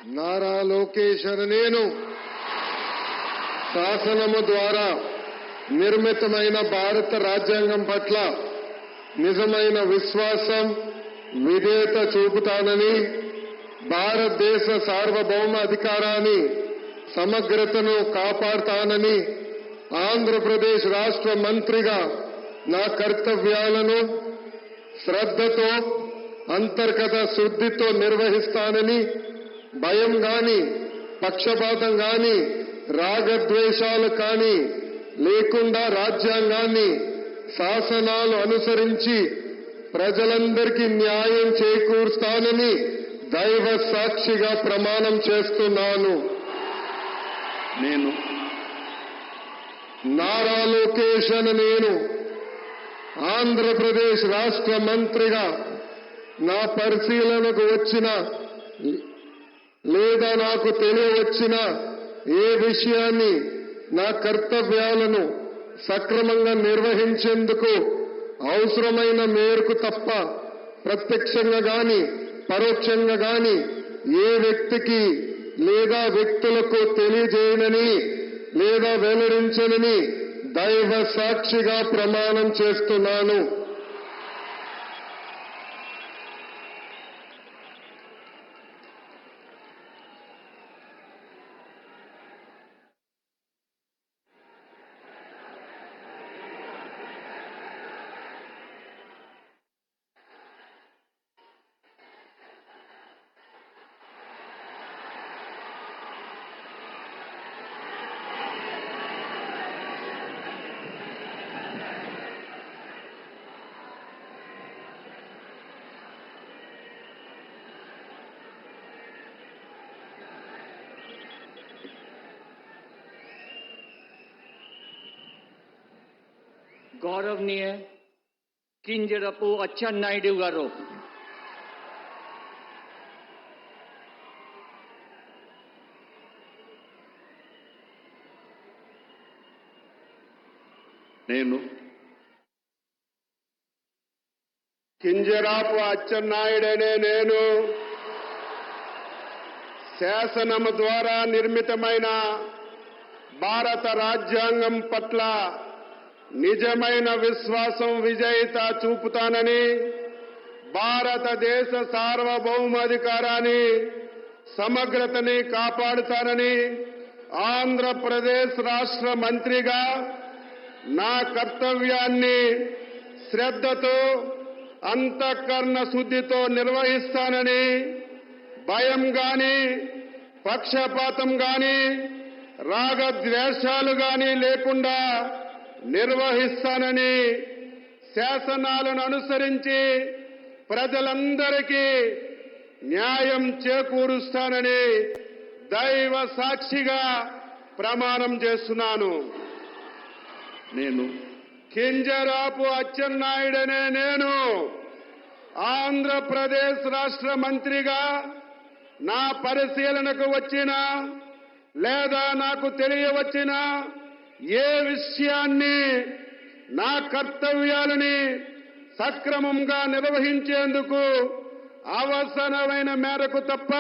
నారా లోకేష్ అనే నేను శాసనము ద్వారా నిర్మితమైన భారత రాజ్యాంగం పట్ల నిజమైన విశ్వాసం, విధేయత చూపుతానని, భారతదేశ సార్వభౌమ అధికారాన్ని, సమగ్రతను కాపాడుతానని, ఆంధ్రప్రదేశ్ రాష్ట్ర మంత్రిగా నా కర్తవ్యాలను శ్రద్ధతో, అంతర్గత శుద్ధితో నిర్వహిస్తానని, భయం గాని, పక్షపాతం గాని, రాగద్వేషాలు కానీ లేకుండా రాజ్యాంగాన్ని, శాసనాలు అనుసరించి ప్రజలందరికీ న్యాయం చేకూరుస్తానని దైవ సాక్షిగా ప్రమాణం చేస్తున్నాను. నేను నారా లోకేష్ అనే నేను ఆంధ్రప్రదేశ్ రాష్ట్ర మంత్రిగా నా పరిశీలనకు వచ్చిన లేదా నాకు తెలియవచ్చిన ఏ విషయాన్ని, నా కర్తవ్యాలను సక్రమంగా నిర్వహించేందుకు అవసరమైన మేరకు తప్ప ప్రత్యక్షంగా గాని పరోక్షంగా గాని ఏ వ్యక్తికి లేదా వ్యక్తులకు తెలియజేయనని లేదా వెల్లడించనని దైవ సాక్షిగా ప్రమాణం చేస్తున్నాను. गौरवनीय किंजरपु अच्చెన్నాయుడు गारू నేను కింజరాపు అచ్చెన్నాయుడనే నేను శాసనము ద్వారా నిర్మితమైన భారత రాజ్యాంగం పట్ల నిజమైన విశ్వాసం, విజేత చూపుతానని, భారతదేశ సార్వభౌమాధికారాన్ని, సమగ్రతని కాపాడుతానని, ఆంధ్రప్రదేశ్ రాష్ట్ర మంత్రిగా నా కర్తవ్యాన్ని శ్రద్ధతో, అంతఃకరణ శుద్ధితో నిర్వహిస్తానని, భయం గాని, పక్షపాతం గాని, రాగద్వేషాలు గాని లేకుండా నిర్వహిస్తానని, శాసనాలను అనుసరించి ప్రజలందరికీ న్యాయం చేకూరుస్తానని దైవ సాక్షిగా ప్రమాణం చేస్తున్నాను. నేను కింజరాపు అచ్చెన్నాయుడనే నేను ఆంధ్రప్రదేశ్ రాష్ట్ర మంత్రిగా నా పరిశీలనకు వచ్చిన లేదా నాకు తెలియవచ్చిన ఏ విషయాన్ని, నా కర్తవ్యాలని సక్రమంగా నిర్వహించేందుకు అవసరమైన మేరకు తప్ప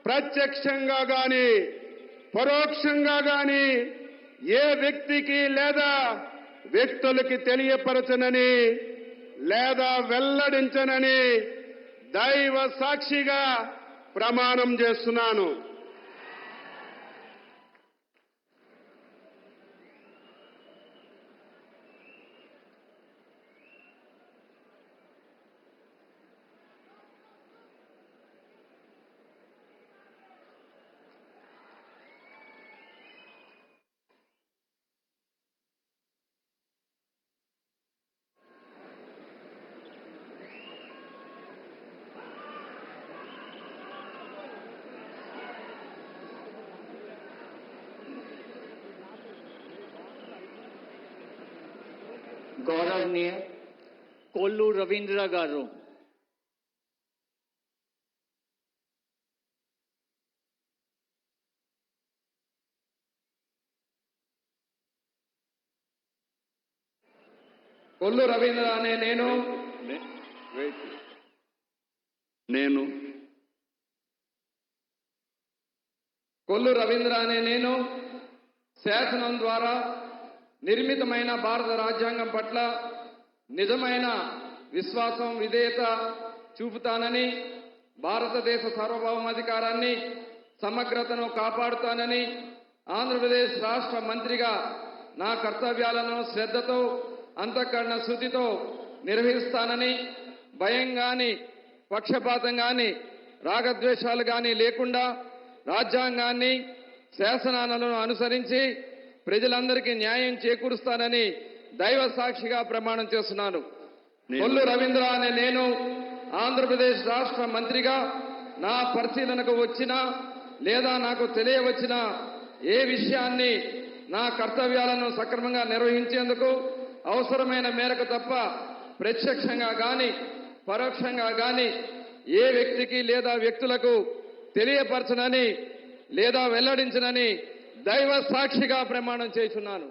ప్రత్యక్షంగా గాని పరోక్షంగా గాని ఏ వ్యక్తికి లేదా వ్యక్తులకి తెలియపరచనని లేదా వెల్లడించనని దైవ సాక్షిగా ప్రమాణం చేస్తున్నాను. गौरवनीय कोल्लू रवींद्र गारू కొల్లు రవీంద్ర అనే నేను కొల్లు రవీంద్ర అనే నేను శాసనం ద్వారా నిర్మితమైన భారత రాజ్యాంగం పట్ల నిజమైన విశ్వాసం విధేయత చూపుతానని, భారతదేశ సార్వభౌమాధికారాన్ని సమగ్రతను కాపాడుతానని, ఆంధ్రప్రదేశ్ రాష్ట్ర మంత్రిగా నా కర్తవ్యాలను శ్రద్ధతో అంతఃకరణ శుద్ధితో నిర్వహిస్తానని, భయం గాని పక్షపాతం గాని రాగద్వేషాలు గాని లేకుండా రాజ్యాంగాన్ని శాసనాలను అనుసరించి ప్రజలందరికీ న్యాయం చేకూరుస్తానని దైవ సాక్షిగా ప్రమాణం చేస్తున్నాను. కొల్లు రవీంద్ర అనే నేను ఆంధ్రప్రదేశ్ రాష్ట్ర మంత్రిగా నా పరిశీలనకు వచ్చినా లేదా నాకు తెలియవచ్చిన ఏ విషయాన్ని నా కర్తవ్యాలను సక్రమంగా నిర్వహించేందుకు అవసరమైన మేరకు తప్ప ప్రత్యక్షంగా గాని పరోక్షంగా గాని ఏ వ్యక్తికి లేదా వ్యక్తులకు తెలియపరచనని లేదా వెల్లడించనని దైవ సాక్షిగా ప్రమాణం చేస్తున్నాను.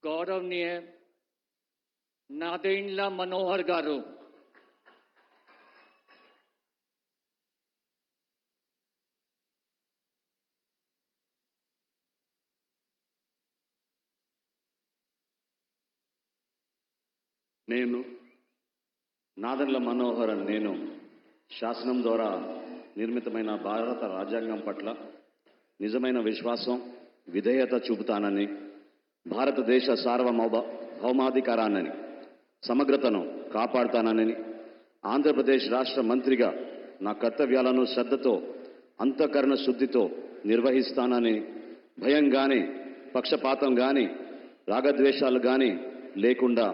गौरवनीय नादेंड्ला मनोहर गारू, నేను నాదెండ్ల మనోహర్ అని నేను శాసనం ద్వారా నిర్మితమైన భారత రాజ్యాంగం పట్ల నిజమైన విశ్వాసం విధేయత చూపుతానని, భారతదేశ సార్వభౌమాధికారాన్ని సమగ్రతను కాపాడుతానని, ఆంధ్రప్రదేశ్ రాష్ట్ర మంత్రిగా నా కర్తవ్యాలను శ్రద్ధతో అంతఃకరణ శుద్ధితో నిర్వహిస్తానని, భయం గాని పక్షపాతం గాని రాగద్వేషాలు గాని లేకుండా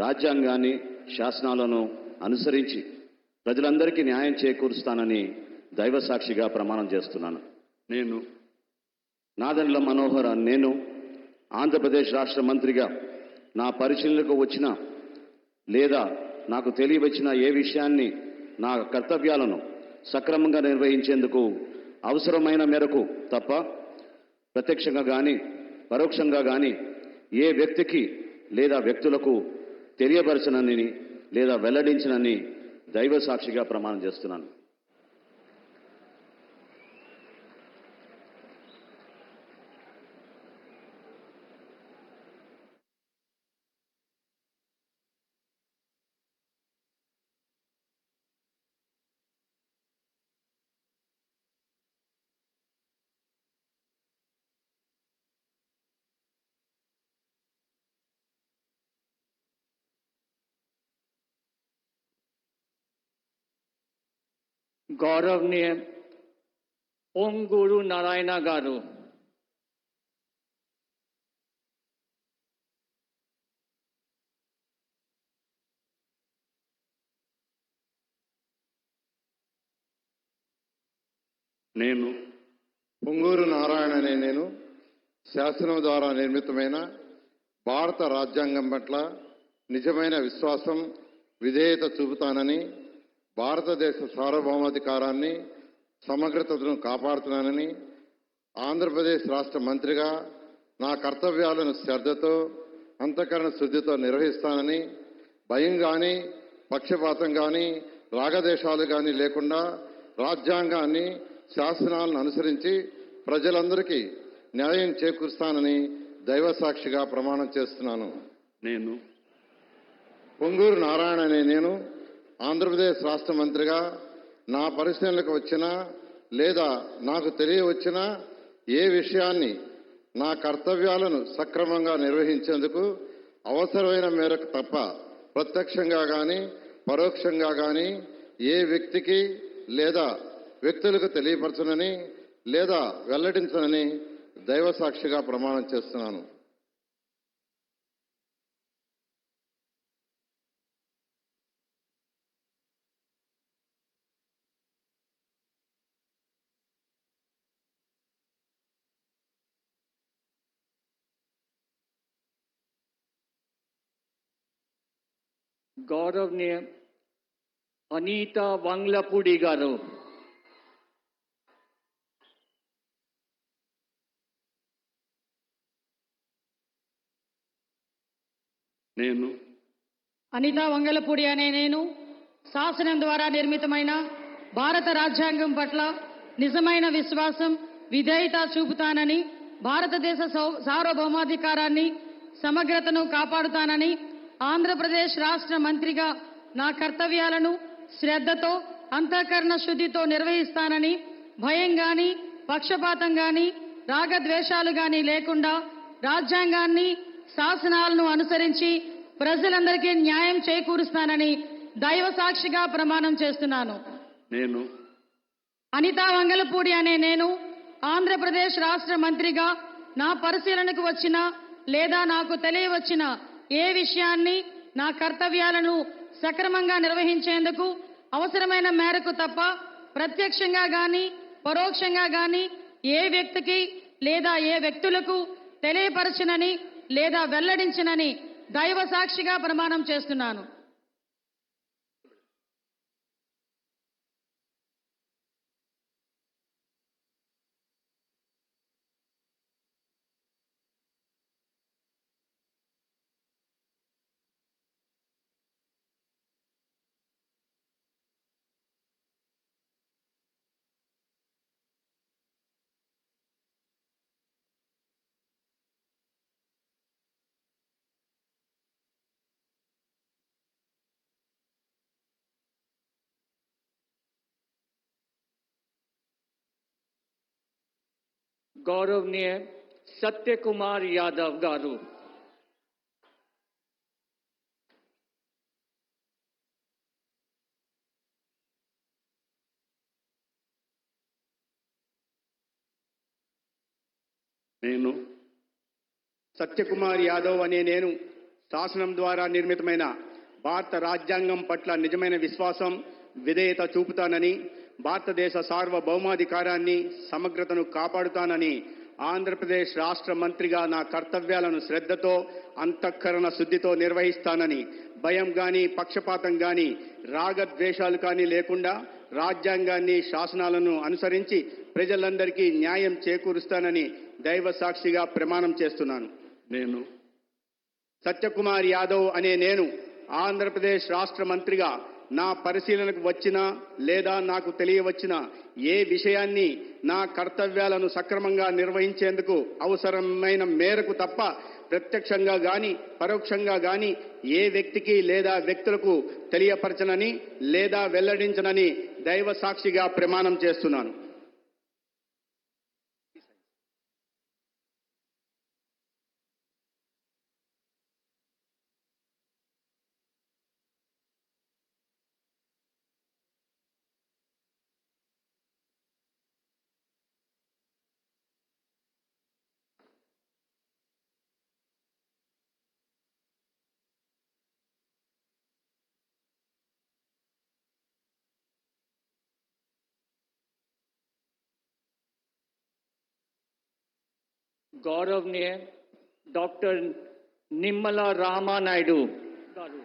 రాజ్యాంగాన్ని శాసనాలను అనుసరించి ప్రజలందరికీ న్యాయం చేకూరుస్తానని దైవ సాక్షిగా ప్రమాణం చేస్తున్నాను. నేను నాదెండ్ల మనోహర్ అని నేను ఆంధ్రప్రదేశ్ రాష్ట్ర మంత్రిగా నా పరిశీలనకు వచ్చిన లేదా నాకు తెలియవచ్చిన ఏ విషయాన్ని నా కర్తవ్యాలను సక్రమంగా నిర్వహించేందుకు అవసరమైన మేరకు తప్ప ప్రత్యక్షంగా కానీ పరోక్షంగా కానీ ఏ వ్యక్తికి లేదా వ్యక్తులకు తెలియపరచనని లేదా వెల్లడించనని దైవ సాక్షిగా ప్రమాణం చేస్తున్నాను. गौरवनीय ओंगूरू नारायण गारू, నేను పొంగూరు నారాయణ అనే నేను శాసనం ద్వారా నిర్మితమైన భారత రాజ్యాంగం పట్ల నిజమైన విశ్వాసం విధేయత చూపుతానని, భారతదేశ సార్వభౌమాధికారాన్ని సమగ్రతను కాపాడుతున్నానని, ఆంధ్రప్రదేశ్ రాష్ట్ర మంత్రిగా నా కర్తవ్యాలను శ్రద్ధతో అంతఃకరణ శుద్ధితో నిర్వహిస్తానని, భయం కానీ పక్షపాతం కానీ రాగదేశాలు కానీ లేకుండా రాజ్యాంగాన్ని శాసనాలను అనుసరించి ప్రజలందరికీ న్యాయం చేకూరుస్తానని దైవ సాక్షిగా ప్రమాణం చేస్తున్నాను. నేను పొంగూరు నారాయణ అనే నేను ఆంధ్రప్రదేశ్ రాష్ట్ర మంత్రిగా నా పరిశీలనకు వచ్చిన లేదా నాకు తెలియవచ్చిన ఏ విషయాన్ని నా కర్తవ్యాలను సక్రమంగా నిర్వహించేందుకు అవసరమైన మేరకు తప్ప ప్రత్యక్షంగా కానీ పరోక్షంగా కానీ ఏ వ్యక్తికి లేదా వ్యక్తులకు తెలియపరచనని లేదా వెల్లడించనని దైవ సాక్షిగా ప్రమాణం చేస్తున్నాను. గౌరవనీయ అనిత వంగ్లపూడి గారు, నేను అనితా వంగలపూడి అనే నేను శాసనం ద్వారా నిర్మితమైన భారత రాజ్యాంగం పట్ల నిజమైన విశ్వాసం, విధేయత చూపుతానని, భారతదేశ సార్వభౌమాధికారాన్ని, సమగ్రతను కాపాడుతానని, ఆంధ్రప్రదేశ్ రాష్ట్ర మంత్రిగా నా కర్తవ్యాలను శ్రద్ధతో, అంతఃకరణ శుద్ధితో నిర్వహిస్తానని, భయం గాని, పక్షపాతం గాని, రాగద్వేషాలు గాని లేకుండా రాజ్యాంగాన్ని, శాసనాలను అనుసరించి ప్రజలందరికీ న్యాయం చేకూరుస్తానని దైవ సాక్షిగా ప్రమాణం చేస్తున్నాను. నేను అనితా వంగలపూడి అనే నేను ఆంధ్రప్రదేశ్ రాష్ట్ర మంత్రిగా నా పరిశీలనకు వచ్చిన లేదా నాకు తెలియవచ్చిన ఏ విషయాన్ని, నా కర్తవ్యాలను సక్రమంగా నిర్వహించేందుకు అవసరమైన మేరకు తప్ప ప్రత్యక్షంగా గాని పరోక్షంగా గాని ఏ వ్యక్తికి లేదా ఏ వ్యక్తులకు తెలియపరచినని లేదా వెల్లడించినని దైవ సాక్షిగా ప్రమాణం చేస్తున్నాను. గౌరవనీయ సత్యకుమార్ యాదవ్ గారు, నేను సత్యకుమార్ యాదవ్ అనే నేను శాసనం ద్వారా నిర్మితమైన భారత రాజ్యాంగం పట్ల నిజమైన విశ్వాసం, విధేయత చూపుతానని, భారతదేశ సార్వభౌమాధికారాన్ని, సమగ్రతను కాపాడుతానని, ఆంధ్రప్రదేశ్ రాష్ట్ర మంత్రిగా నా కర్తవ్యాలను శ్రద్ధతో, అంతఃకరణ శుద్ధితో నిర్వహిస్తానని, భయం గాని, పక్షపాతం గాని, రాగద్వేషాలు కానీ లేకుండా రాజ్యాంగాన్ని, శాసనాలను అనుసరించి ప్రజలందరికీ న్యాయం చేకూరుస్తానని దైవ సాక్షిగా ప్రమాణం చేస్తున్నాను. నేను సత్యకుమార్ యాదవ్ అనే నేను ఆంధ్రప్రదేశ్ రాష్ట్ర మంత్రిగా నా పరిశీలనకు వచ్చిన లేదా నాకు తెలియవచ్చిన ఏ విషయాన్ని, నా కర్తవ్యాలను సక్రమంగా నిర్వహించేందుకు అవసరమైన మేరకు తప్ప ప్రత్యక్షంగా గాని పరోక్షంగా గాని ఏ వ్యక్తికి లేదా వ్యక్తులకు తెలియపరచనని లేదా వెల్లడించనని దైవ సాక్షిగా ప్రమాణం చేస్తున్నాను. గౌరవనీయ డాక్టర్ నిమ్మల రామానాయుడు గారు,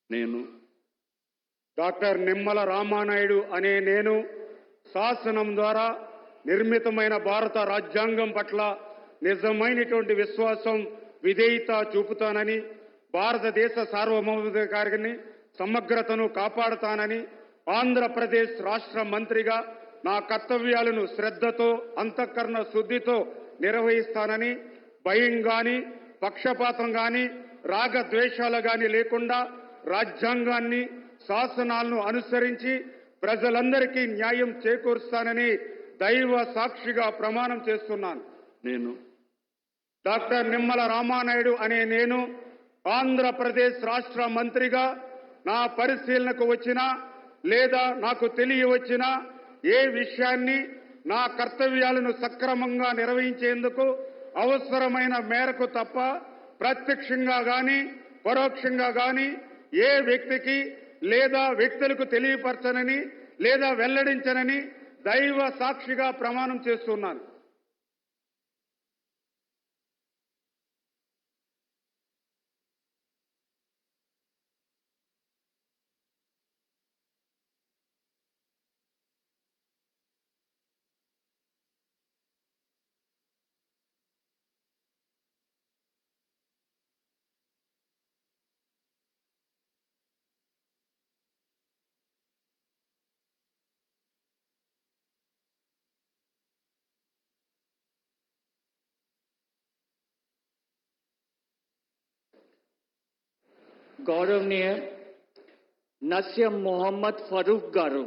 నేను డాక్టర్ నిమ్మల రామానాయుడు అనే నేను శాసనం ద్వారా నిర్మితమైన భారత రాజ్యాంగం పట్ల నిజమైనటువంటి విశ్వాసం, విధేయత చూపుతానని, భారతదేశ సార్వభౌమాధికారాన్ని, సమగ్రతను కాపాడుతానని, ఆంధ్రప్రదేశ్ రాష్ట్ర మంత్రిగా నా కర్తవ్యాలను శ్రద్ధతో, అంతఃకరణ శుద్ధితో నిర్వహిస్తానని, భయం గాని, పక్షపాతం గాని, రాగద్వేషాలు గాని లేకుండా రాజ్యాంగాన్ని, శాసనాలను అనుసరించి ప్రజలందరికీ న్యాయం చేకూరుస్తానని దైవ సాక్షిగా ప్రమాణం చేస్తున్నాను. నేను డాక్టర్ నిమ్మల రామానాయుడు అనే నేను ఆంధ్రప్రదేశ్ రాష్ట్ర మంత్రిగా నా పరిశీలనకు వచ్చిన లేదా నాకు తెలియవచ్చిన ఏ విషయాన్ని, నా కర్తవ్యాలను సక్రమంగా నిర్వహించేందుకు అవసరమైన మేరకు తప్ప ప్రత్యక్షంగా గాని పరోక్షంగా గాని ఏ వ్యక్తికి లేదా వ్యక్తులకు తెలియపరచనని లేదా వెల్లడించనని దైవ సాక్షిగా ప్రమాణం చేస్తున్నాను. గౌరవనీయ నస్యం మొహమ్మద్ ఫరూక్ గారు,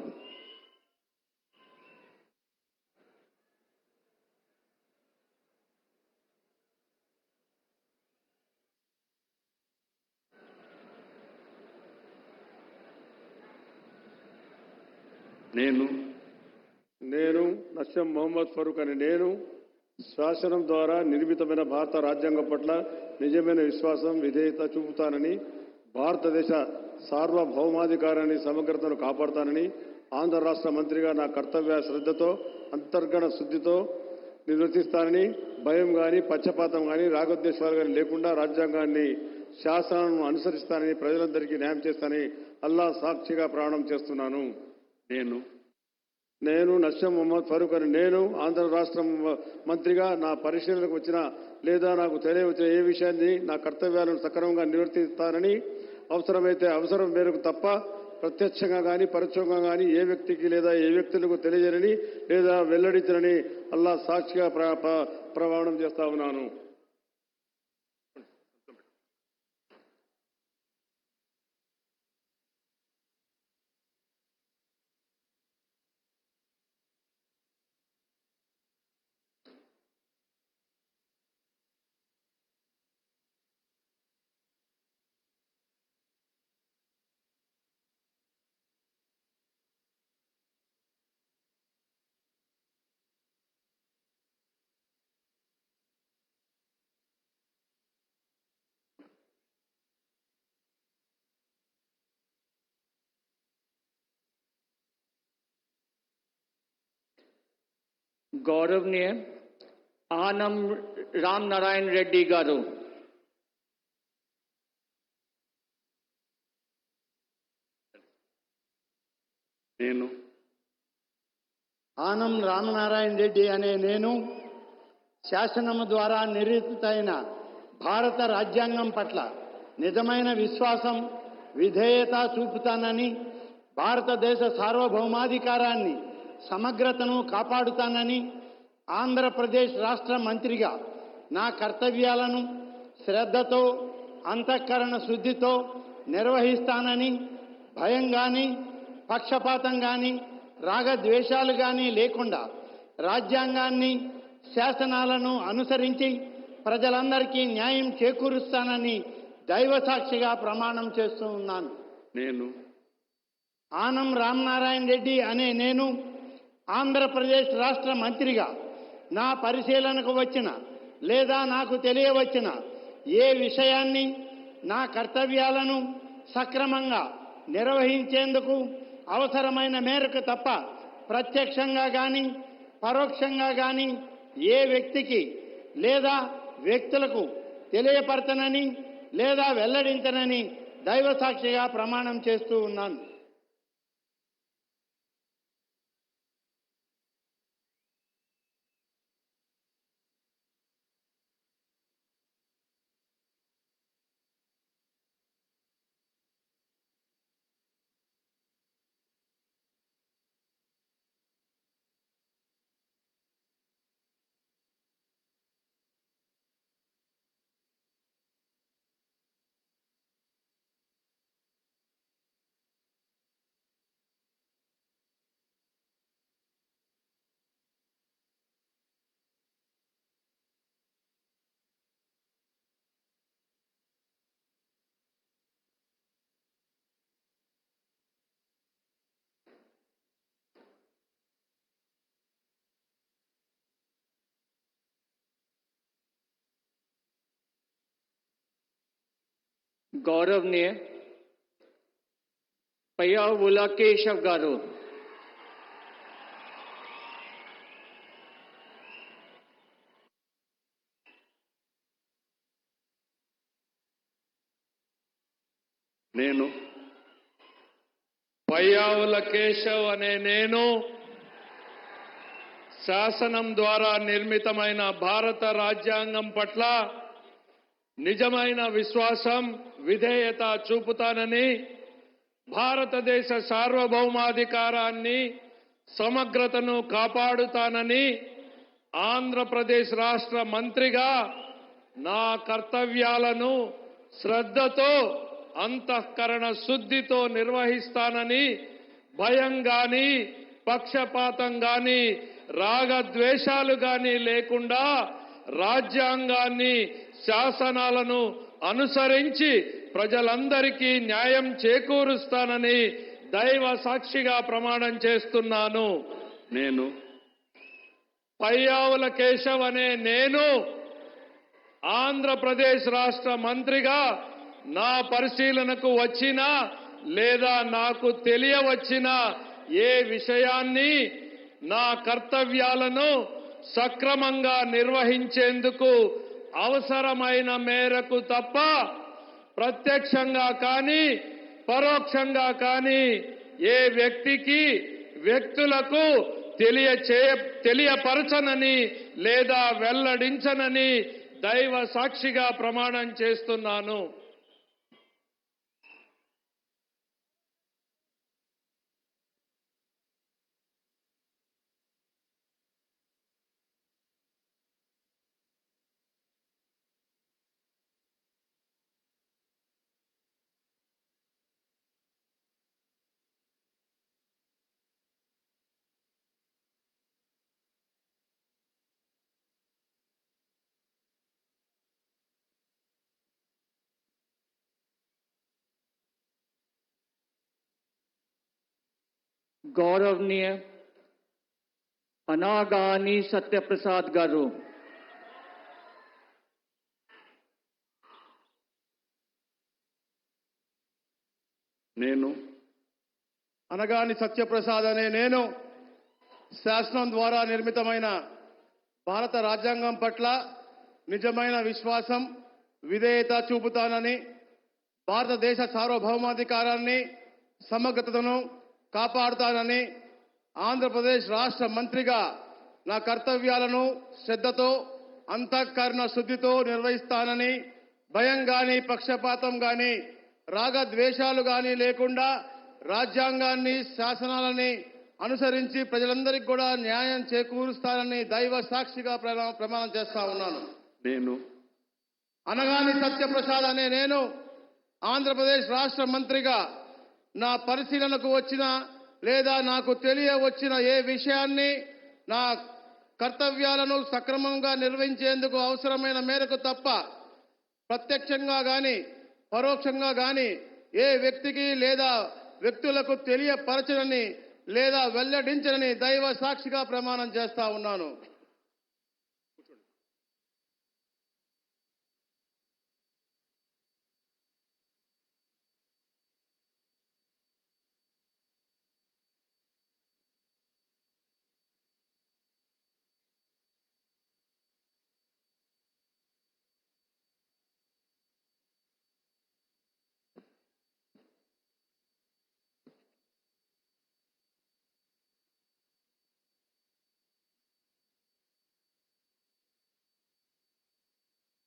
నేను నస్యం మొహమ్మద్ ఫరూక్ అని నేను శాసనం ద్వారా నిర్మితమైన భారత రాజ్యాంగం పట్ల నిజమైన విశ్వాసం విధేయత చూపుతానని, భారతదేశ సార్వభౌమాధికారాన్ని సమగ్రతను కాపాడుతానని, ఆంధ్ర రాష్ట్ర మంత్రిగా నా కర్తవ్య శ్రద్ధతో అంతర్గత శుద్ధితో నిర్వర్తిస్తానని, భయం కానీ పక్షపాతం కానీ రాగద్వేషాలు కానీ లేకుండా రాజ్యాంగాన్ని శాసనాలను అనుసరిస్తానని, ప్రజలందరికీ న్యాయం చేస్తానని అల్లా సాక్షిగా ప్రమాణం చేస్తున్నాను. నేను నస్యం మొహమ్మద్ ఫరూక్ అని నేను ఆంధ్ర రాష్ట్ర మంత్రిగా నా పరిశీలనకు వచ్చిన లేదా నాకు తెలియవచ్చిన ఏ విషయాన్ని నా కర్తవ్యాలను సక్రమంగా నిర్వర్తిస్తానని, అవసరమైతే అవసరం మేరకు తప్ప ప్రత్యక్షంగా కానీ పరోక్షంగా కానీ ఏ వ్యక్తికి లేదా ఏ వ్యక్తులకు తెలియజేయని లేదా వెల్లడించనని అల్లా సాక్షిగా ప్రమాణం చేస్తా ఉన్నాను. గౌరవనీయ ఆనం రామ్ నారాయణ రెడ్డి గారు, ఆనం రామనారాయణ రెడ్డి అనే నేను శాసనము ద్వారా నిర్మితమైన భారత రాజ్యాంగం పట్ల నిజమైన విశ్వాసం విధేయత చూపుతానని, భారతదేశ సార్వభౌమాధికారాన్ని సమగ్రతను కాపాడుతానని, ఆంధ్రప్రదేశ్ రాష్ట్ర మంత్రిగా నా కర్తవ్యాలను శ్రద్ధతో అంతఃకరణ శుద్ధితో నిర్వహిస్తానని, భయం కానీ పక్షపాతం కానీ రాగద్వేషాలు కానీ లేకుండా రాజ్యాంగాన్ని శాసనాలను అనుసరించి ప్రజలందరికీ న్యాయం చేకూరుస్తానని దైవసాక్షిగా ప్రమాణం చేస్తూ ఉన్నాను. ఆనం రామనారాయణ రెడ్డి అనే నేను ఆంధ్రప్రదేశ్ రాష్ట్ర మంత్రిగా నా పరిశీలనకు వచ్చిన లేదా నాకు తెలియవచ్చిన ఏ విషయాన్ని నా కర్తవ్యాలను సక్రమంగా నిర్వహించేందుకు అవసరమైన మేరకు తప్ప ప్రత్యక్షంగా కానీ పరోక్షంగా కానీ ఏ వ్యక్తికి లేదా వ్యక్తులకు తెలియపరచనని లేదా వెల్లడించనని దైవసాక్షిగా ప్రమాణం చేస్తూ ఉన్నాను. గౌరవనీయ పయ్యావుల కేశవ్ గారు, నేను పయ్యావుల కేశవ్ అనే నేను శాసనం ద్వారా నిర్మితమైన భారత రాజ్యాంగం పట్ల నిజమైన విశ్వాసం విధేయత చూపుతానని భారతదేశ సార్వభౌమాధికారాన్ని సమగ్రతను కాపాడుతానని ఆంధ్రప్రదేశ్ రాష్ట్ర మంత్రిగా నా కర్తవ్యాలను శ్రద్ధతో అంతఃకరణ శుద్ధితో నిర్వహిస్తానని భయం గాని పక్షపాతం గాని రాగద్వేషాలు గాని లేకుండా రాజ్యాంగాన్ని శాసనాలను అనుసరించి ప్రజలందరికీ న్యాయం చేకూరుస్తానని దైవ సాక్షిగా ప్రమాణం చేస్తున్నాను. నేను పయ్యావుల కేశవ్ అనే నేను ఆంధ్రప్రదేశ్ రాష్ట్ర మంత్రిగా నా పరిశీలనకు వచ్చిన లేదా నాకు తెలియవచ్చిన ఏ విషయాన్ని నా కర్తవ్యాలను సక్రమంగా నిర్వహించేందుకు అవసరమైన మేరకు తప్ప ప్రత్యక్షంగా కానీ పరోక్షంగా కానీ ఏ వ్యక్తికి వ్యక్తులకు తెలియపరచనని లేదా వెల్లడించనని దైవ సాక్షిగా ప్రమాణం చేస్తున్నాను. गौरवनीय अनागानी सत्यप्रसाद गारू, నేను అనగాని సత్యప్రసాద్ అనే నేను శాసనం ద్వారా నిర్మితమైన భారత రాజ్యాంగం పట్ల నిజమైన విశ్వాసం విధేయత చూపుతానని భారతదేశ సార్వభౌమాధికారాన్ని సమగ్రతను కాపాడుతానని ఆంధ్రప్రదేశ్ రాష్ట్ర మంత్రిగా నా కర్తవ్యాలను శ్రద్ధతో అంతఃకరణ శుద్ధితో నిర్వహిస్తానని భయం గాని పక్షపాతం గాని రాగద్వేషాలు గాని లేకుండా రాజ్యాంగాన్ని శాసనాలని అనుసరించి ప్రజలందరికీ కూడా న్యాయం చేకూరుస్తానని దైవ సాక్షిగా ప్రమాణం చేస్తా ఉన్నాను. నేను అనగాని సత్యప్రసాద్ అనే నేను ఆంధ్రప్రదేశ్ రాష్ట్ర మంత్రిగా నా పరిశీలనకు వచ్చిన లేదా నాకు తెలియవచ్చిన ఏ విషయాన్ని నా కర్తవ్యాలను సక్రమంగా నిర్వహించేందుకు అవసరమైన మేరకు తప్ప ప్రత్యక్షంగా గాని పరోక్షంగా గాని ఏ వ్యక్తికి లేదా వ్యక్తులకు తెలియపరచనని లేదా వెల్లడించనని దైవ సాక్షిగా ప్రమాణం చేస్తా ఉన్నాను.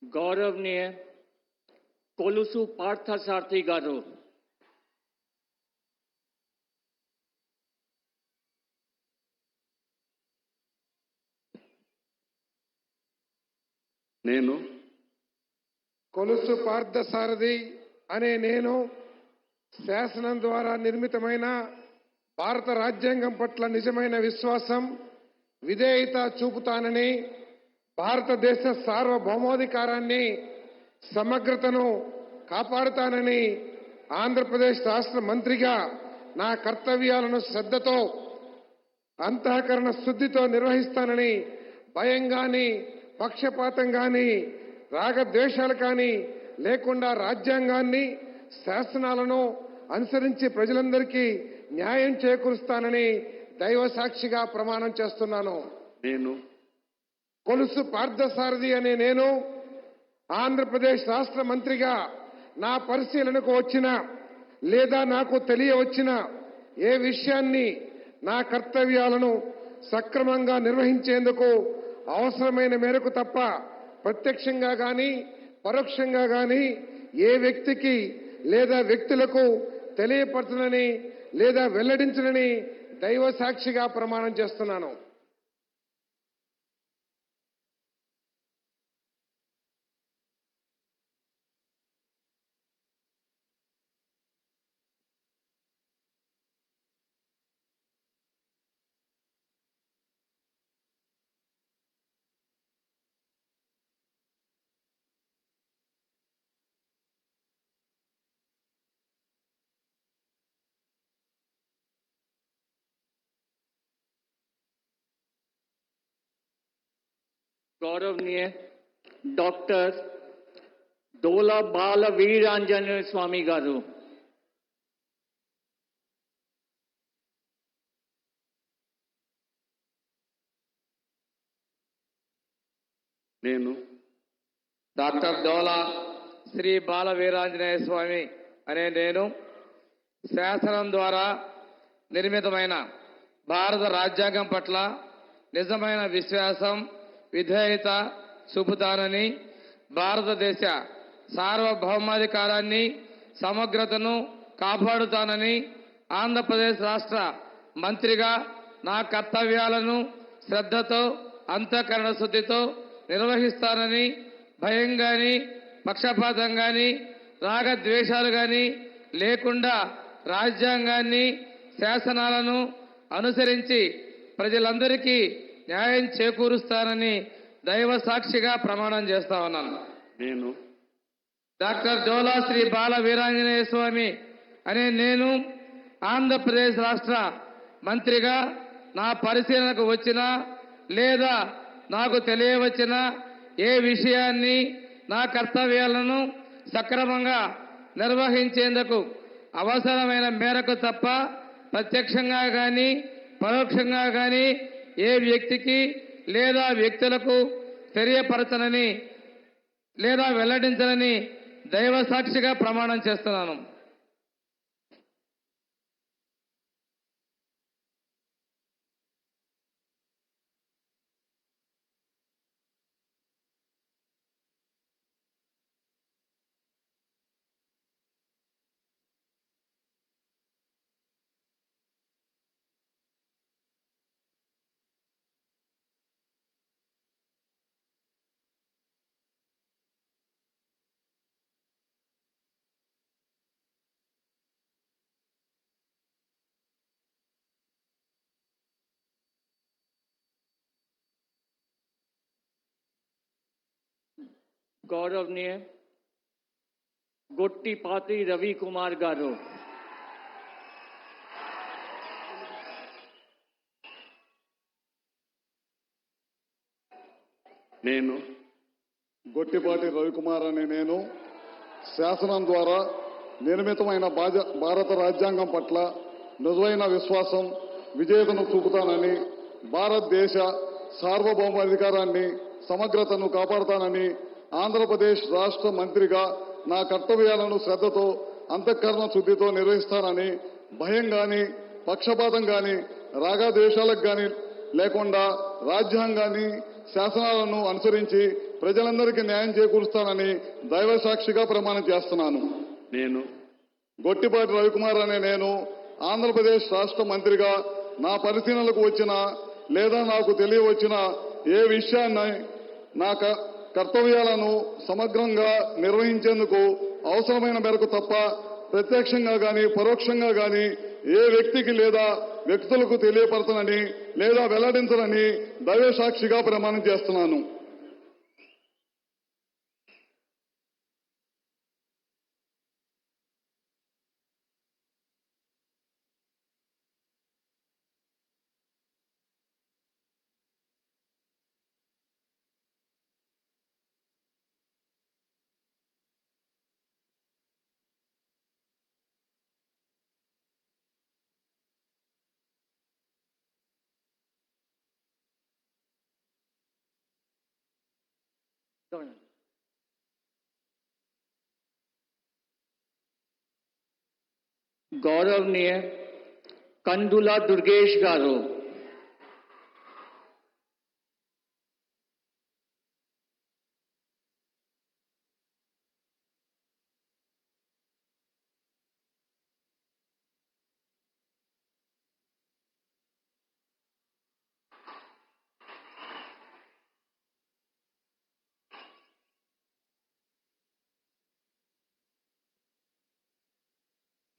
गौरवनीय कोलुसु पार्थसारथी गारू, నేను కొలుసు పార్థసారథి అనే నేను శాసనం ద్వారా నిర్మితమైన భారత రాజ్యాంగం పట్ల నిజమైన విశ్వాసం విధేయత చూపుతానని భారతదేశ సార్వభౌమాధికారాన్ని సమగ్రతను కాపాడుతానని ఆంధ్రప్రదేశ్ రాష్ట్ర మంత్రిగా నా కర్తవ్యాలను శ్రద్ధతో అంతఃకరణ శుద్ధితో నిర్వహిస్తానని భయం గాని పక్షపాతం గాని రాగద్వేషాలు కానీ లేకుండా రాజ్యాంగాన్ని శాసనాలను అనుసరించి ప్రజలందరికీ న్యాయం చేకూరుస్తానని దైవ సాక్షిగా ప్రమాణం చేస్తున్నాను. నేను కొలుసు పార్థసారథి అనే నేను ఆంధ్రప్రదేశ్ రాష్ట్ర మంత్రిగా నా పరిశీలనకు వచ్చిన లేదా నాకు తెలియవచ్చిన ఏ విషయాన్ని నా కర్తవ్యాలను సక్రమంగా నిర్వహించేందుకు అవసరమైన మేరకు తప్ప ప్రత్యక్షంగా గాని పరోక్షంగా గాని ఏ వ్యక్తికి లేదా వ్యక్తులకు తెలియపరచనని లేదా వెల్లడించనని దైవ సాక్షిగా ప్రమాణం చేస్తున్నాను. गौरवनीय डॉक्टर दोला बाल वीरांजनेय स्वामी गारू నేను డాక్టర్ డోలా శ్రీ బాల వీరాంజనేయ స్వామి అనే నేను శాసనం ద్వారా నిర్మితమైన భారత రాజ్యాంగం పట్ల నిజమైన విశ్వాసం విధేయత చూపుతానని భారతదేశ సార్వభౌమాధికారాన్ని సమగ్రతను కాపాడుతానని ఆంధ్రప్రదేశ్ రాష్ట్ర మంత్రిగా నా కర్తవ్యాలను శ్రద్ధతో అంతఃకరణ శుద్ధితో నిర్వహిస్తానని భయం గాని పక్షపాతం గాని రాగద్వేషాలు గాని లేకుండా రాజ్యాంగాన్ని శాసనాలను అనుసరించి ప్రజలందరికీ న్యాయం చేకూరుస్తానని దైవ సాక్షిగా ప్రమాణం చేస్తా ఉన్నాను. నేను డాక్టర్ డోలా శ్రీ బాల వీరాంజనేయ స్వామి అనే నేను ఆంధ్రప్రదేశ్ రాష్ట్ర మంత్రిగా నా పరిశీలనకు వచ్చిన లేదా నాకు తెలియవచ్చిన ఏ విషయాన్ని నా కర్తవ్యాలను సక్రమంగా నిర్వహించేందుకు అవసరమైన మేరకు తప్ప ప్రత్యక్షంగా గాని పరోక్షంగా గాని ఏ వ్యక్తికి లేదా వ్యక్తులకు తెలియపరచనని లేదా వెల్లడించనని దైవ సాక్షిగా ప్రమాణం చేస్తున్నాను. गौरवनीय गोट्टीपाती रवि कुमार गारू నేను గొట్టిపాటి రవికుమార్ అనే నేను శాసనం ద్వారా నిర్మితమైన భారత రాజ్యాంగం పట్ల నిజమైన విశ్వాసం విధేయతను చూపుతానని భారతదేశ సార్వభౌమాధికారాన్ని సమగ్రతను కాపాడుతానని ఆంధ్రప్రదేశ్ రాష్ట్ర మంత్రిగా నా కర్తవ్యాలను శ్రద్ధతో అంతఃకరణ శుద్ధితో నిర్వహిస్తానని భయం గాని పక్షపాతం గాని రాగద్వేషాలకు గాని లేకుండా రాజ్యాంగాన్ని శాసనాలను అనుసరించి ప్రజలందరికీ న్యాయం చేకూరుస్తానని దైవ సాక్షిగా ప్రమాణం చేస్తున్నాను. నేను గొట్టిపాటి రవికుమార్ అనే నేను ఆంధ్రప్రదేశ్ రాష్ట్ర మంత్రిగా నా పరిశీలనలకు వచ్చిన లేదా నాకు తెలియవచ్చిన ఏ విషయాన్ని నా కర్తవ్యాలను సమగ్రంగా నిర్వహించేందుకు అవసరమైన మేరకు తప్ప ప్రత్యక్షంగా గాని పరోక్షంగా గాని ఏ వ్యక్తికి లేదా వ్యక్తులకు తెలియపరచనని లేదా వెల్లడించనని దైవ సాక్షిగా ప్రమాణం చేస్తున్నాను. గౌరవనీయ కందుల దుర్గేష్ గారు,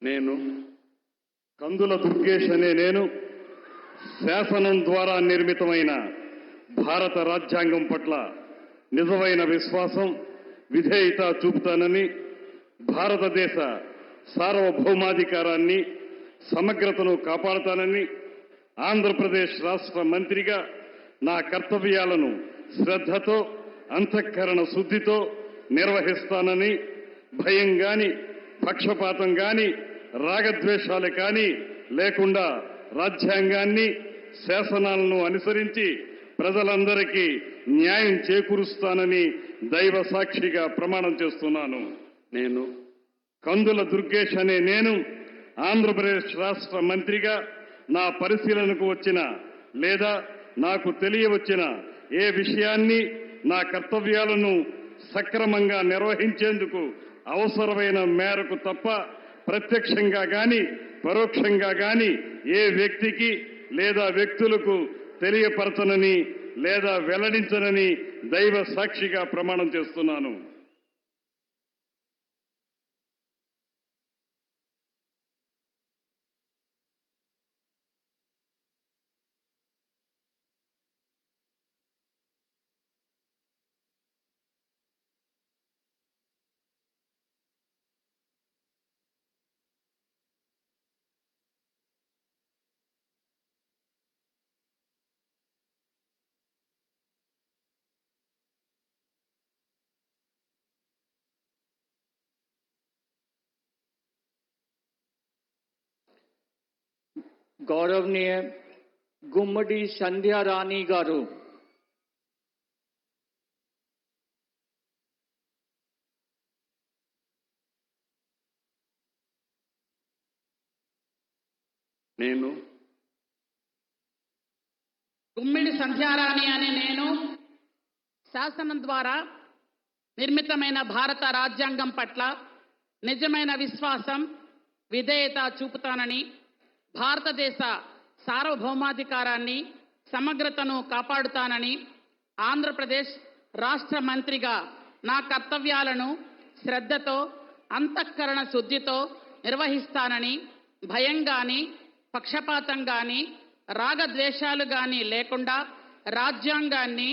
నేను కందుల దుర్గేష్ అనే నేను శాసనం ద్వారా నిర్మితమైన భారత రాజ్యాంగం పట్ల నిజమైన విశ్వాసం, విధేయత చూపుతానని, భారతదేశ సార్వభౌమాధికారాన్ని, సమగ్రతను కాపాడుతానని, ఆంధ్రప్రదేశ్ రాష్ట్ర మంత్రిగా నా కర్తవ్యాలను శ్రద్ధతో, అంతఃకరణ శుద్ధితో నిర్వహిస్తానని, భయం గాని, పక్షపాతం గాని, రాగద్వేషాలు కానీ లేకుండా రాజ్యాంగాన్ని, శాసనాలను అనుసరించి ప్రజలందరికీ న్యాయం చేకూరుస్తానని దైవ సాక్షిగా ప్రమాణం చేస్తున్నాను. నేను కందుల దుర్గేష్ అనే నేను ఆంధ్రప్రదేశ్ రాష్ట్ర మంత్రిగా నా పరిశీలనకు వచ్చిన లేదా నాకు తెలియవచ్చిన ఏ విషయాన్ని, నా కర్తవ్యాలను సక్రమంగా నిర్వహించేందుకు అవసరమైన మేరకు తప్ప ప్రత్యక్షంగా గాని పరోక్షంగా గాని ఏ వ్యక్తికి లేదా వ్యక్తులకు తెలియపరచనని లేదా వెల్లడించనని దైవ సాక్షిగా ప్రమాణం చేస్తున్నాను. గౌరవనీయ గుమ్మడి సంధ్యారాణి గారు, నేను గుమ్మిడి సంధ్యారాణి అనే నేను శాసనం ద్వారా నిర్మితమైన భారత రాజ్యాంగం పట్ల నిజమైన విశ్వాసం, విధేయత చూపుతానని, భారతదేశ సార్వభౌమాధికారాన్ని, సమగ్రతను కాపాడుతానని, ఆంధ్రప్రదేశ్ రాష్ట్ర మంత్రిగా నా కర్తవ్యాలను శ్రద్ధతో, అంతఃకరణ శుద్ధితో నిర్వహిస్తానని, భయం గాని, పక్షపాతం గాని, రాగద్వేషాలు గాని లేకుండా రాజ్యాంగాన్ని,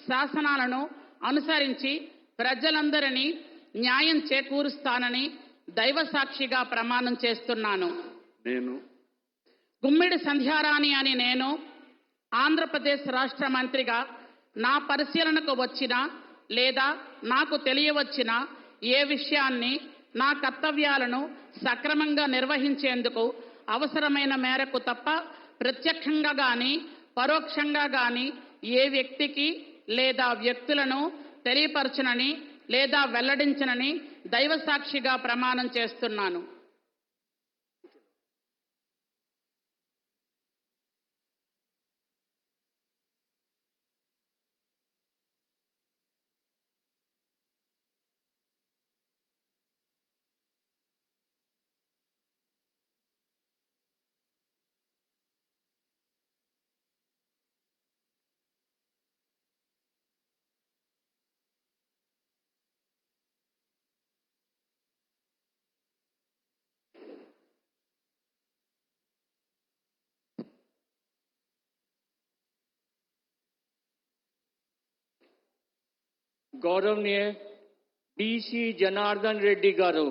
శాసనాలను అనుసరించి ప్రజలందరినీ న్యాయం చేకూరుస్తానని దైవ సాక్షిగా ప్రమాణం చేస్తున్నాను. నేను గుమ్మిడి సంధ్యారాణి అని నేను ఆంధ్రప్రదేశ్ రాష్ట్ర మంత్రిగా నా పరిశీలనకు వచ్చిన లేదా నాకు తెలియవచ్చిన ఏ విషయాన్ని, నా కర్తవ్యాలను సక్రమంగా నిర్వహించేందుకు అవసరమైన మేరకు తప్ప ప్రత్యక్షంగా గాని పరోక్షంగా గాని ఏ వ్యక్తికి లేదా వ్యక్తులను తెలియపరచనని లేదా వెల్లడించనని దైవ సాక్షిగా ప్రమాణం చేస్తున్నాను. గౌరవనీయ బిసి జనార్దన్ రెడ్డి గారు,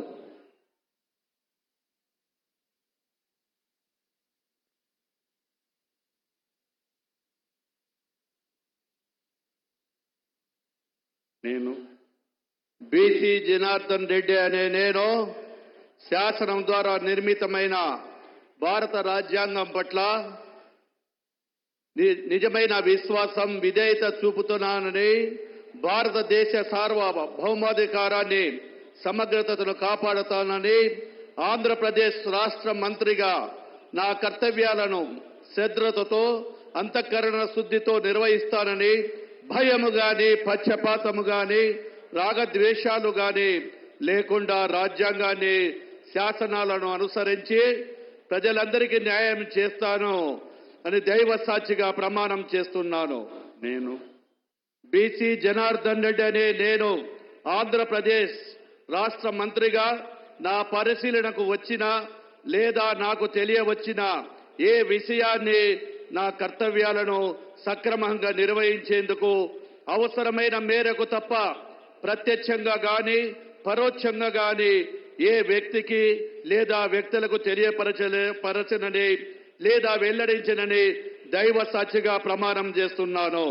నేను బీసీ జనార్దన్ రెడ్డి అనే నేను శాసనం ద్వారా నిర్మితమైన భారత రాజ్యాంగం పట్ల నిజమైన విశ్వాసం, విధేయత చూపుతున్నానని, భారతదేశ సార్వభౌమాధికారాన్ని, సమగ్రతను కాపాడుతానని, ఆంధ్రప్రదేశ్ రాష్ట్ర మంత్రిగా నా కర్తవ్యాలను శ్రద్ధతో అంతఃకరణ శుద్ధితో నిర్వహిస్తానని భయము గాని పక్షపాతము గాని రాగద్వేషాలు గాని లేకుండా రాజ్యాంగాన్ని శాసనాలను అనుసరించి ప్రజలందరికీ న్యాయం చేస్తాను అని దైవ సాక్షిగా ప్రమాణం చేస్తున్నాను. నేను బీసీ జనార్దన్ రెడ్డి అనే నేను ఆంధ్రప్రదేశ్ రాష్ట్ర మంత్రిగా నా పరిశీలనకు వచ్చిన లేదా నాకు తెలియవచ్చిన ఏ విషయాన్ని నా కర్తవ్యాలను సక్రమంగా నిర్వహించేందుకు అవసరమైన మేరకు తప్ప ప్రత్యక్షంగా గాని పరోక్షంగా గాని ఏ వ్యక్తికి లేదా వ్యక్తులకు తెలియపరచనని లేదా వెల్లడించనని దైవ సాక్షిగా ప్రమాణం చేస్తున్నాను.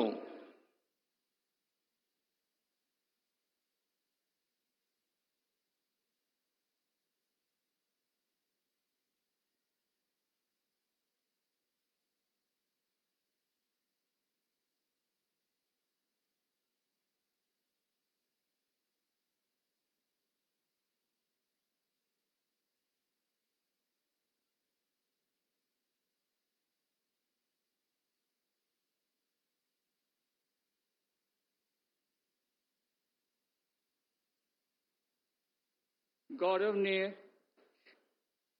गौरवनीय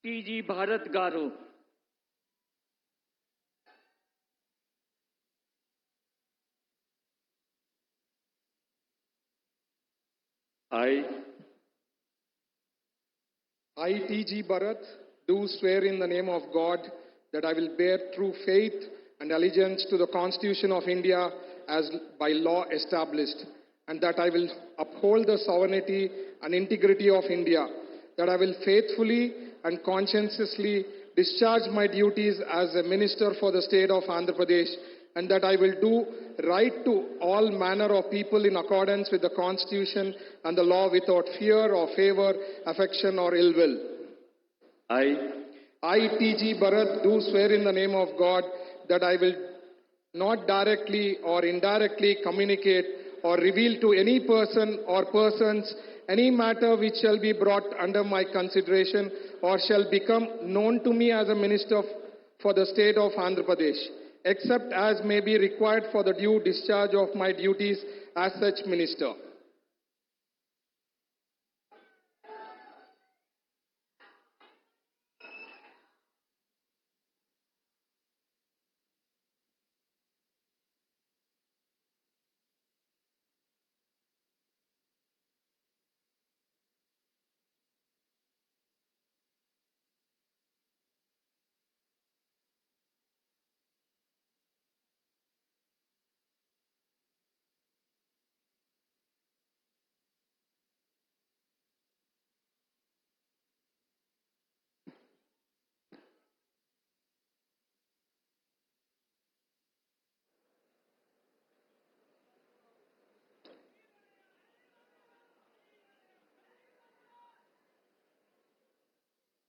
TG Bharat garu, I, T.G. Bharat, do swear in the name of God that I will bear true faith and allegiance to the Constitution of India as by law established, and that I will uphold the sovereignty and integrity of India, that I will faithfully and conscientiously discharge my duties as a minister for the state of Andhra Pradesh, and that I will do right to all manner of people in accordance with the Constitution and the law without fear or favor, affection or ill will. I, T.G. Bharat, do swear in the name of God that I will not directly or indirectly communicate or reveal to any person or persons any matter which shall be brought under my consideration or shall become known to me as a minister for the state of Andhra Pradesh, except as may be required for the due discharge of my duties as such minister.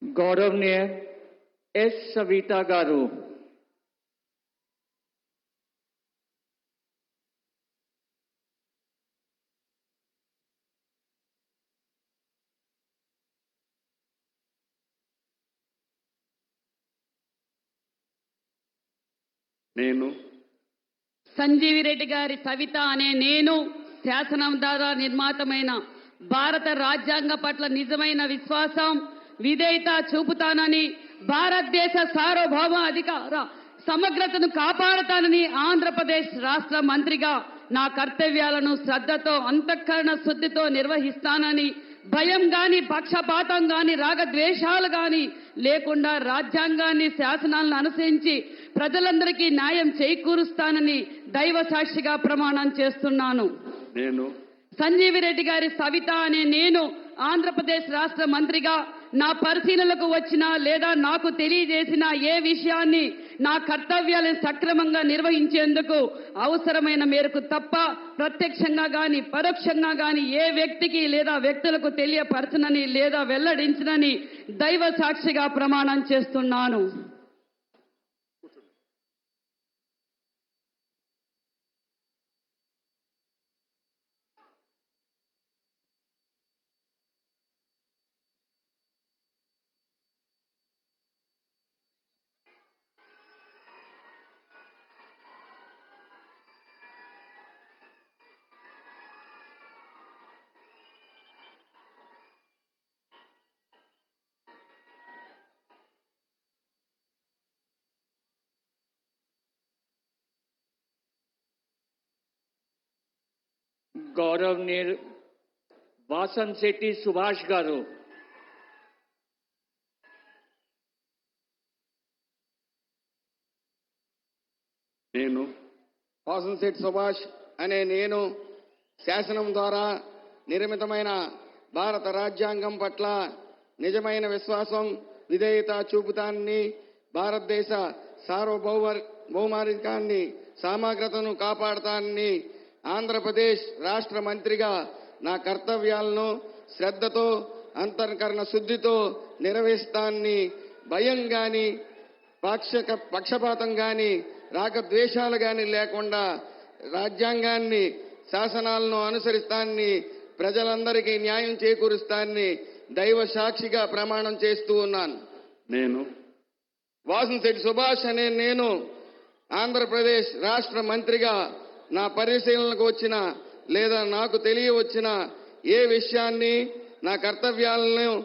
गौरवनीय S Savita garu, నేను సంజీవి రెడ్డి గారి సవిత అనే నేను శాసనం ద్వారా నిర్మాతమైన భారత రాజ్యాంగ పట్ల నిజమైన విశ్వాసం విధేయత చూపుతానని భారతదేశ సార్వభౌమ అధికార సమగ్రతను కాపాడుతానని ఆంధ్రప్రదేశ్ రాష్ట్ర మంత్రిగా నా కర్తవ్యాలను శ్రద్ధతో అంతఃకరణ శుద్ధితో నిర్వహిస్తానని భయం గాని పక్షపాతం గాని రాగద్వేషాలు గాని లేకుండా రాజ్యాంగాన్ని శాసనాలను అనుసరించి ప్రజలందరికీ న్యాయం చేకూరుస్తానని దైవ సాక్షిగా ప్రమాణం చేస్తున్నాను. నేను సంజీవి రెడ్డి గారి సవిత అనే నేను ఆంధ్రప్రదేశ్ రాష్ట్ర మంత్రిగా నా పరిశీలనకు వచ్చిన లేదా నాకు తెలియజేసిన ఏ విషయాన్ని నా కర్తవ్యాలను సక్రమంగా నిర్వహించేందుకు అవసరమైన మేరకు తప్ప ప్రత్యక్షంగా గాని పరోక్షంగా గాని ఏ వ్యక్తికి లేదా వ్యక్తులకు తెలియపరచనని లేదా వెల్లడించనని దైవ సాక్షిగా ప్రమాణం చేస్తున్నాను. గౌరవనీయ వాసన్ శెట్టి సుభాష్ గారు, నేను వాసంశెట్టి సుభాష్ అనే నేను శాసనం ద్వారా నిర్మితమైన భారత రాజ్యాంగం పట్ల నిజమైన విశ్వాసం, విధేయత చూపుతానని, భారతదేశ సార్వభౌమాధికారాన్ని, సమగ్రతను కాపాడతానని, ఆంధ్రప్రదేశ్ రాష్ట్ర మంత్రిగా నా కర్తవ్యాలను శ్రద్ధతో, అంతఃకరణ శుద్ధితో నిర్వహిస్తానని, భయం గాని, పక్షపాతం గాని, రాగద్వేషాలు గాని లేకుండా రాజ్యాంగాన్ని, శాసనాలను అనుసరిస్తానని, ప్రజలందరికీ న్యాయం చేకూరుస్తానని దైవ సాక్షిగా ప్రమాణం చేస్తూ ఉన్నాను. నేను వాసంశెట్టి సుభాష్ అనే నేను ఆంధ్రప్రదేశ్ రాష్ట్ర మంత్రిగా నా పరిశీలనకు వచ్చిన లేదా నాకు తెలియవచ్చిన ఏ విషయాన్ని, నా కర్తవ్యాలను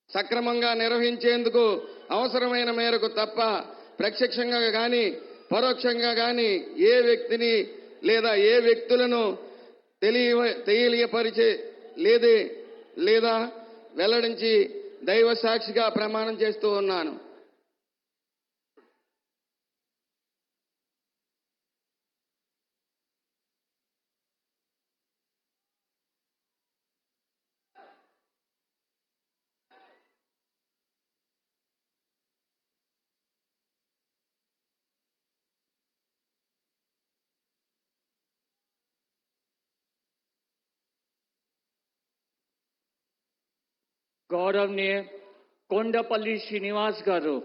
సక్రమంగా నిర్వహించేందుకు అవసరమైన మేరకు తప్ప ప్రత్యక్షంగా గాని పరోక్షంగా గాని ఏ వ్యక్తిని లేదా ఏ వ్యక్తులను తెలియపరిచే లేదా వెల్లడించి దైవ సాక్షిగా ప్రమాణం చేస్తూ ఉన్నాను. గౌరవనీయ కొండపల్లి శ్రీనివాస్ గారు,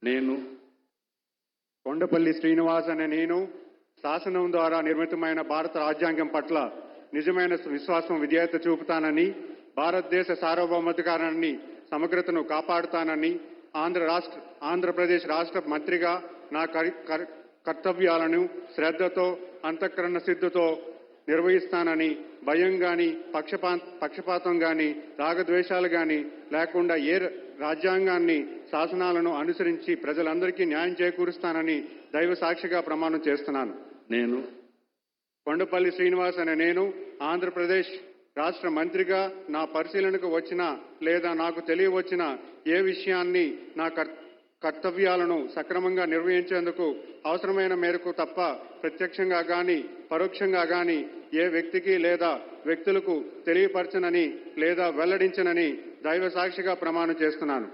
నేను కొండపల్లి శ్రీనివాస్ అనే నేను శాసనం ద్వారా నిర్మితమైన భారత రాజ్యాంగం పట్ల నిజమైన విశ్వాసం, విధేయత చూపుతానని, భారతదేశ సార్వభౌమాధికారాన్ని, సమగ్రతను కాపాడుతానని, ఆంధ్రప్రదేశ్ రాష్ట్ర మంత్రిగా నా కర్తవ్యాలను శ్రద్ధతో, అంతఃకరణ సిద్ధతో నిర్వహిస్తానని, భయం గాని, పక్షపాతం గాని, రాగద్వేషాలు గాని లేకుండా రాజ్యాంగాన్ని, శాసనాలను అనుసరించి ప్రజలందరికీ న్యాయం చేకూరుస్తానని దైవ సాక్షిగా ప్రమాణం చేస్తున్నాను. నేను కొండపల్లి శ్రీనివాస్ అనే నేను ఆంధ్రప్రదేశ్ రాష్ట్ర మంత్రిగా నా పరిశీలనకు వచ్చిన లేదా నాకు తెలియవచ్చిన ఏ విషయాన్ని, నా కర్తవ్యాలను సక్రమంగా నిర్వహించేందుకు అవసరమైన మేరకు తప్ప ప్రత్యక్షంగా గాని పరోక్షంగా గాని ఏ వ్యక్తికి లేదా వ్యక్తులకు తెలియపరచనని లేదా వెల్లడించనని దైవ సాక్షిగా ప్రమాణం చేస్తున్నాను.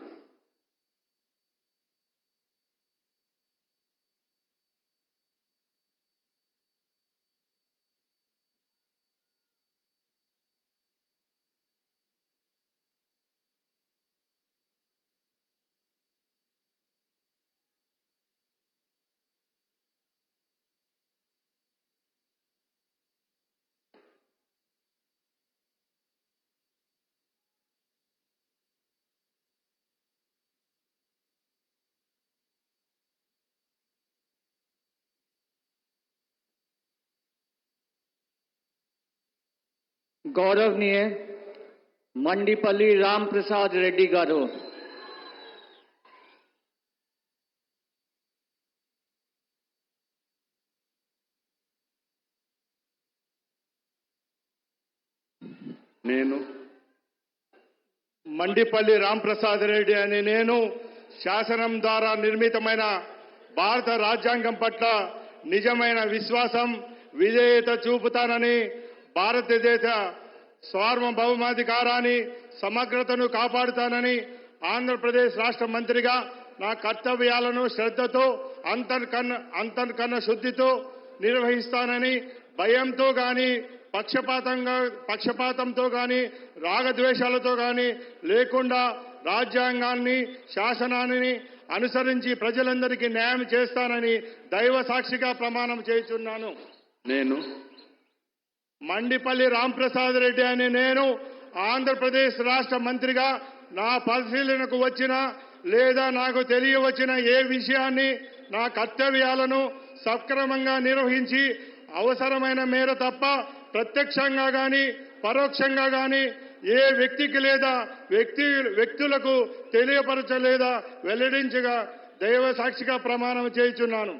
గౌరవనీయ మండిపల్లి రామ్ ప్రసాద్ రెడ్డి గారు, నేను మండిపల్లి రాంప్రసాద్ రెడ్డి అనే నేను శాసనం ద్వారా నిర్మితమైన భారత రాజ్యాంగం పట్ల నిజమైన విశ్వాసం, విధేయత చూపుతానని, భారతదేశ సార్వభౌమాధికారాన్ని, సమగ్రతను కాపాడుతానని, ఆంధ్రప్రదేశ్ రాష్ట్ర మంత్రిగా నా కర్తవ్యాలను శ్రద్ధతో, అంతఃకరణ శుద్ధితో నిర్వహిస్తానని, భయంతో గాని పక్షపాతంతో గాని రాగద్వేషాలతో గాని లేకుండా రాజ్యాంగాన్ని, శాసనాన్ని అనుసరించి ప్రజలందరికీ న్యాయం చేస్తానని దైవ సాక్షిగా ప్రమాణం చేస్తున్నాను. నేను మండిపల్లి రాంప్రసాద్ రెడ్డి అనే నేను ఆంధ్రప్రదేశ్ రాష్ట్ర మంత్రిగా నా పరిశీలనకు వచ్చిన లేదా నాకు తెలియవచ్చిన ఏ విషయాన్ని, నా కర్తవ్యాలను సక్రమంగా నిర్వహించి అవసరమైన మేర తప్ప ప్రత్యక్షంగా గాని పరోక్షంగా గాని ఏ వ్యక్తికి లేదా వ్యక్తులకు తెలియపరచలేదా వెల్లడించగా దైవ సాక్షిగా ప్రమాణం చేయుచున్నాను.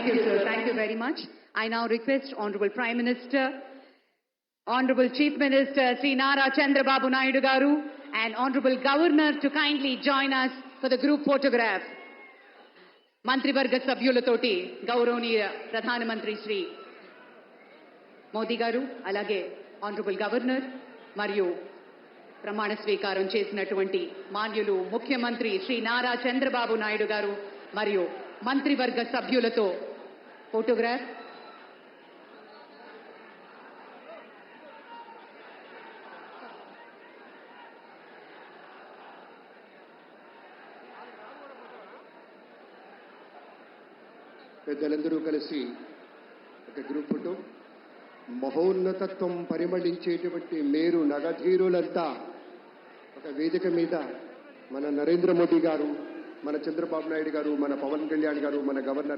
Thank you, sir. Thank you very much. I now request Honorable Prime Minister, Honorable Chief Minister Sri Nara Chandrababu Naidu Garu, and Honorable Governor to kindly join us for the group photograph. Mantrivarga Sabhyulatoti, Gauravaniya Pradhana Mantri Sri Modi Garu, alage Honorable Governor, Mariyu ప్రమాణ స్వీకారం చేసినటువంటి మాన్యులు ముఖ్యమంత్రి శ్రీ నారా చంద్రబాబు నాయుడు గారు మరియు మంత్రివర్గ సభ్యులతో photograph. పెద్దలందరూ కలిసి ఒక గ్రూప్ ఫోటో. మహోన్నతత్వం పరిమళించేటువంటి మేరు నగధీరులంతా ఒక వేదిక మీద మన నరేంద్ర మోదీ గారు, మన చంద్రబాబు నాయుడు గారు, మన పవన్ కళ్యాణ్ గారు, మన గవర్నర్